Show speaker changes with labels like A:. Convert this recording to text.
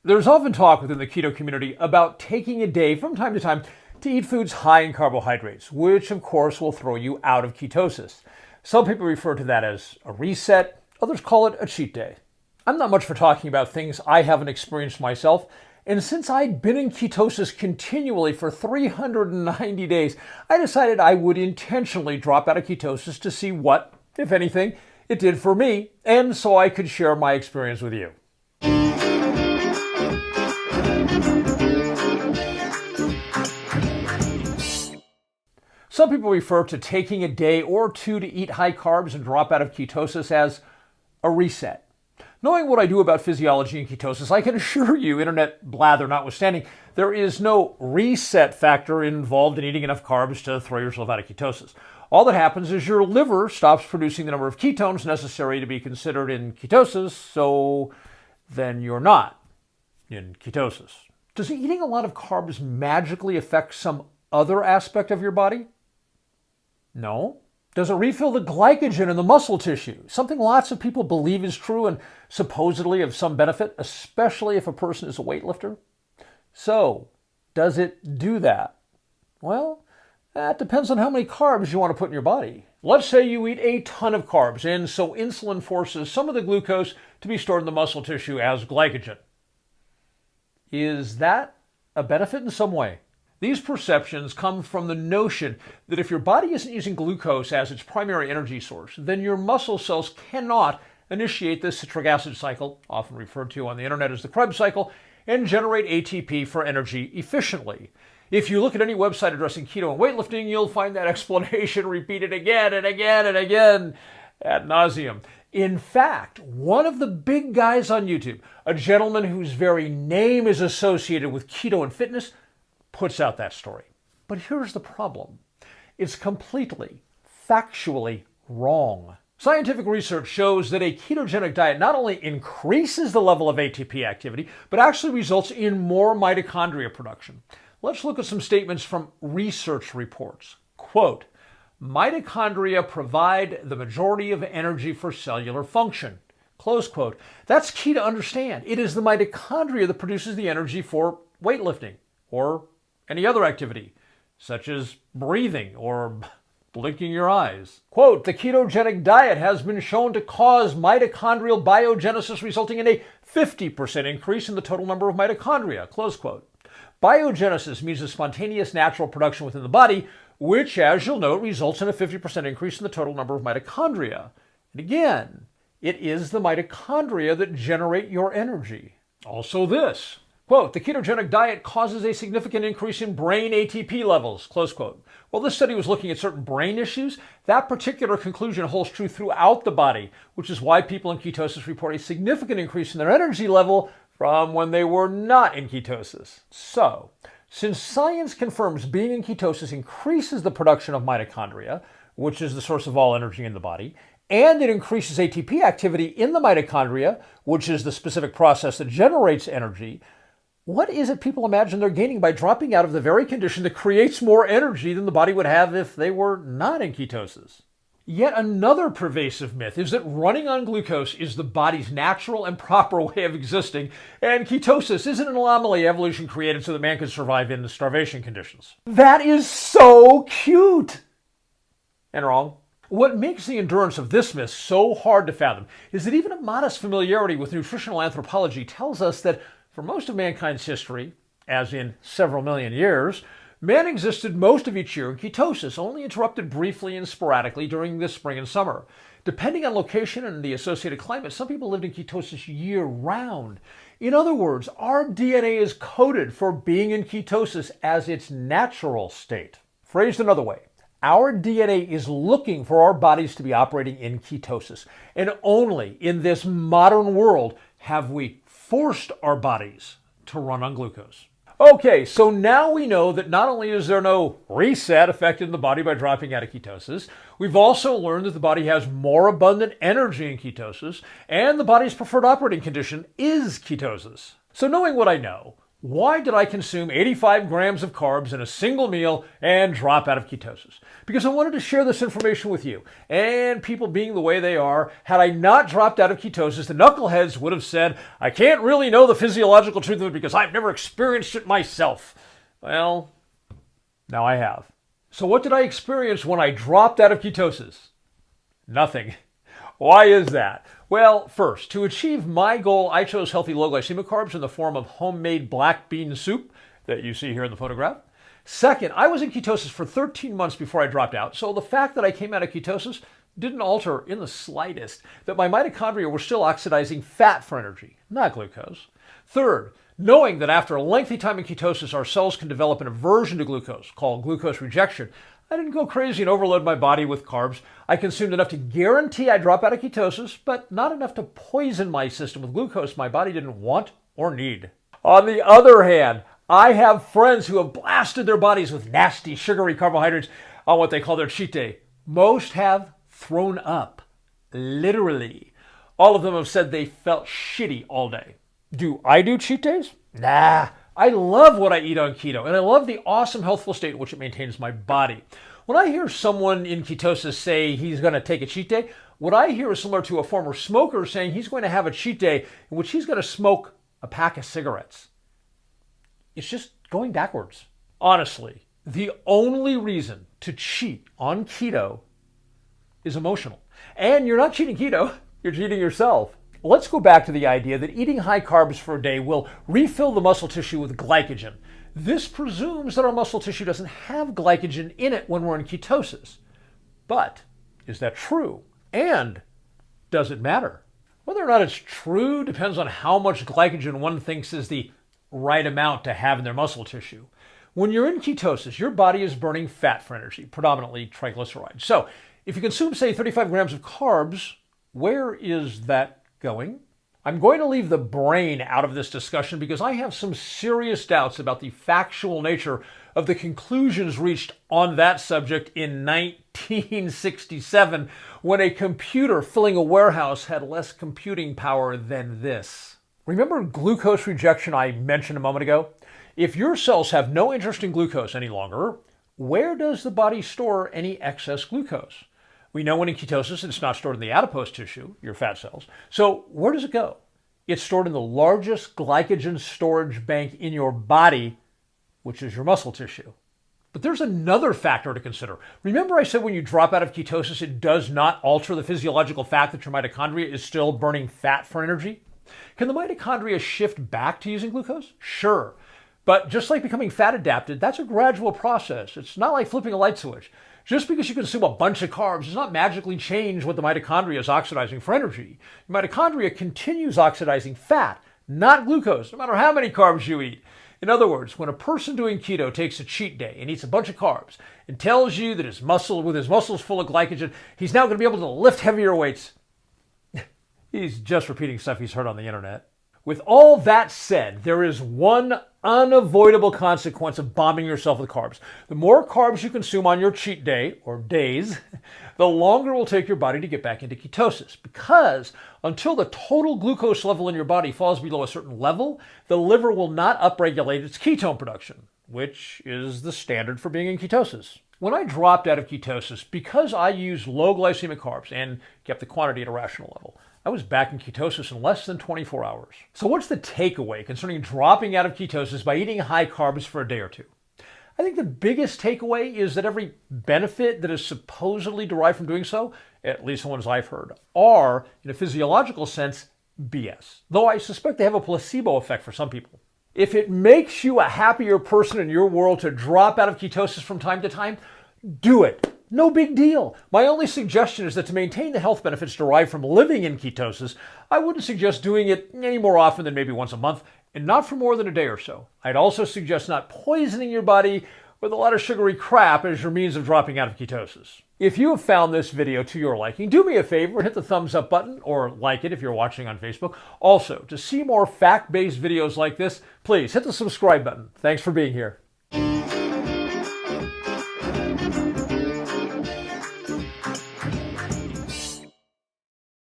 A: There's often talk within the keto community about taking a day from time to time to eat foods high in carbohydrates, which of course will throw you out of ketosis. Some people refer to that as a reset, others call it a cheat day. I'm not much for talking about things I haven't experienced myself, and since I'd been in ketosis continually for 390 days, I decided I would intentionally drop out of ketosis to see what, if anything, it did for me, and so I could share my experience with you. Some people refer to taking a day or two to eat high carbs and drop out of ketosis as a reset. Knowing what I do about physiology and ketosis, I can assure you, internet blather notwithstanding, there is no reset factor involved in eating enough carbs to throw yourself out of ketosis. All that happens is your liver stops producing the number of ketones necessary to be considered in ketosis, so then you're not in ketosis. Does eating a lot of carbs magically affect some other aspect of your body? No. Does it refill the glycogen in the muscle tissue? Something lots of people believe is true and supposedly of some benefit, especially if a person is a weightlifter. So, does it do that? Well, that depends on how many carbs you want to put in your body. Let's say you eat a ton of carbs, and so insulin forces some of the glucose to be stored in the muscle tissue as glycogen. Is that a benefit in some way? These perceptions come from the notion that if your body isn't using glucose as its primary energy source, then your muscle cells cannot initiate the citric acid cycle, often referred to on the internet as the Krebs Cycle, and generate ATP for energy efficiently. If you look at any website addressing keto and weightlifting, you'll find that explanation repeated again and again and again ad nauseum. In fact, one of the big guys on YouTube, a gentleman whose very name is associated with keto and fitness, puts out that story. But here's the problem. It's completely, factually wrong. Scientific research shows that a ketogenic diet not only increases the level of ATP activity, but actually results in more mitochondria production. Let's look at some statements from research reports. Quote, mitochondria provide the majority of energy for cellular function. Close quote. That's key to understand. It is the mitochondria that produces the energy for weightlifting or any other activity, such as breathing or blinking your eyes. Quote, the ketogenic diet has been shown to cause mitochondrial biogenesis, resulting in a 50% increase in the total number of mitochondria. Close quote. Biogenesis means the spontaneous natural production within the body, which, as you'll note, results in a 50% increase in the total number of mitochondria. And again, it is the mitochondria that generate your energy. Also this. Quote, the ketogenic diet causes a significant increase in brain ATP levels, close quote. While this study was looking at certain brain issues, that particular conclusion holds true throughout the body, which is why people in ketosis report a significant increase in their energy level from when they were not in ketosis. So, since science confirms being in ketosis increases the production of mitochondria, which is the source of all energy in the body, and it increases ATP activity in the mitochondria, which is the specific process that generates energy, what is it people imagine they're gaining by dropping out of the very condition that creates more energy than the body would have if they were not in ketosis? Yet another pervasive myth is that running on glucose is the body's natural and proper way of existing, and ketosis isn't an anomaly evolution created so that man could survive in starvation conditions. That is so cute! And wrong. What makes the endurance of this myth so hard to fathom is that even a modest familiarity with nutritional anthropology tells us that for most of mankind's history, as in several million years, man existed most of each year in ketosis, only interrupted briefly and sporadically during the spring and summer. Depending on location and the associated climate, some people lived in ketosis year-round. In other words, our DNA is coded for being in ketosis as its natural state. Phrased another way, our DNA is looking for our bodies to be operating in ketosis, and only in this modern world have we forced our bodies to run on glucose. Okay, so now we know that not only is there no reset affected in the body by dropping out of ketosis, we've also learned that the body has more abundant energy in ketosis, and the body's preferred operating condition is ketosis. So knowing what I know, Why did I consume 85 grams of carbs in a single meal and drop out of ketosis? Because I wanted to share this information with you. And people being the way they are, had I not dropped out of ketosis, the knuckleheads would have said, I can't really know the physiological truth of it because I've never experienced it myself. Well, now I have. So what did I experience when I dropped out of ketosis? Nothing. Why is that? Well, first, to achieve my goal, I chose healthy low glycemic carbs in the form of homemade black bean soup that you see here in the photograph. Second, I was in ketosis for 13 months before I dropped out, so the fact that I came out of ketosis didn't alter in the slightest that my mitochondria were still oxidizing fat for energy, not glucose. Third, knowing that after a lengthy time in ketosis, our cells can develop an aversion to glucose, called glucose rejection, I didn't go crazy and overload my body with carbs. I consumed enough to guarantee I'd drop out of ketosis, but not enough to poison my system with glucose my body didn't want or need. On the other hand, I have friends who have blasted their bodies with nasty, sugary carbohydrates on what they call their cheat day. Most have thrown up, literally. All of them have said they felt shitty all day. Do I do cheat days? Nah. I love what I eat on keto, and I love the awesome healthful state in which it maintains my body. When I hear someone in ketosis say he's going to take a cheat day, what I hear is similar to a former smoker saying he's going to have a cheat day in which he's going to smoke a pack of cigarettes. It's just going backwards. Honestly, the only reason to cheat on keto is emotional. And you're not cheating keto, you're cheating yourself. Let's go back to the idea that eating high carbs for a day will refill the muscle tissue with glycogen. This presumes that our muscle tissue doesn't have glycogen in it when we're in ketosis. But is that true? And does it matter? Whether or not it's true depends on how much glycogen one thinks is the right amount to have in their muscle tissue. When you're in ketosis, your body is burning fat for energy, predominantly triglycerides. So if you consume, say, 35 grams of carbs, where is that going? I'm going to leave the brain out of this discussion because I have some serious doubts about the factual nature of the conclusions reached on that subject in 1967 when a computer filling a warehouse had less computing power than this. Remember glucose rejection I mentioned a moment ago? If your cells have no interest in glucose any longer, where does the body store any excess glucose? We know when in ketosis it's not stored in the adipose tissue, your fat cells. So where does it go? It's stored in the largest glycogen storage bank in your body, which is your muscle tissue. But there's another factor to consider. Remember I said when you drop out of ketosis, it does not alter the physiological fact that your mitochondria is still burning fat for energy? Can the mitochondria shift back to using glucose? Sure. But just like becoming fat adapted, that's a gradual process. It's not like flipping a light switch. Just because you consume a bunch of carbs does not magically change what the mitochondria is oxidizing for energy. Your mitochondria continues oxidizing fat, not glucose, no matter how many carbs you eat. In other words, when a person doing keto takes a cheat day and eats a bunch of carbs and tells you that with his muscles full of glycogen, he's now going to be able to lift heavier weights, he's just repeating stuff he's heard on the internet. With all that said, there is one unavoidable consequence of bombing yourself with carbs. The more carbs you consume on your cheat day, or days, the longer it will take your body to get back into ketosis. Because until the total glucose level in your body falls below a certain level, the liver will not upregulate its ketone production, which is the standard for being in ketosis. When I dropped out of ketosis, because I used low glycemic carbs and kept the quantity at a rational level, I was back in ketosis in less than 24 hours. So what's the takeaway concerning dropping out of ketosis by eating high carbs for a day or two? I think the biggest takeaway is that every benefit that is supposedly derived from doing so, at least the ones I've heard, are, in a physiological sense, BS. Though I suspect they have a placebo effect for some people. If it makes you a happier person in your world to drop out of ketosis from time to time, do it. No big deal. My only suggestion is that to maintain the health benefits derived from living in ketosis, I wouldn't suggest doing it any more often than maybe once a month, and not for more than a day or so. I'd also suggest not poisoning your body with a lot of sugary crap as your means of dropping out of ketosis. If you have found this video to your liking, do me a favor and hit the thumbs up button, or like it if you're watching on Facebook. Also, to see more fact-based videos like this, please hit the subscribe button. Thanks for being here.